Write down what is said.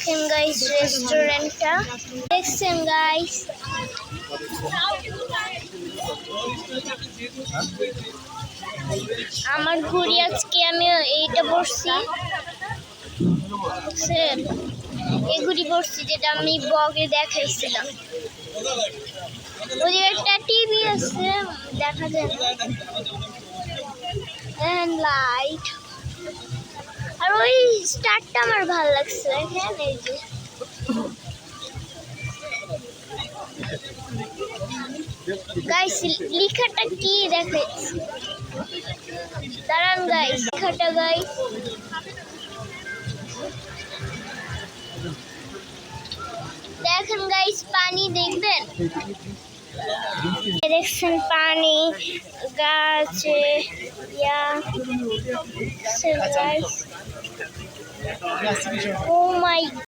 দেখেন গাইস রেস্টুরেন্টটা দেখছেন গাইস। আমার ঘুড়ি আজকে আমি এইটা পড়ছি, এই ঘুড়ি পড়ছি যেটা আমি ব্লগে দেখাইছিলাম। ওই একটা টিভি আছে দেখা যায় লাইট, আর ওই স্টারটা আমার ভালো লাগছে। দেখেন এই যে গাইস লেখাটা কি দেখাইছি, দাঁড়ান গাইস লেখাটা গাইস দেখেন গাইস, পানি দেখবেন, দেখছেন পানি গাছে ও মাই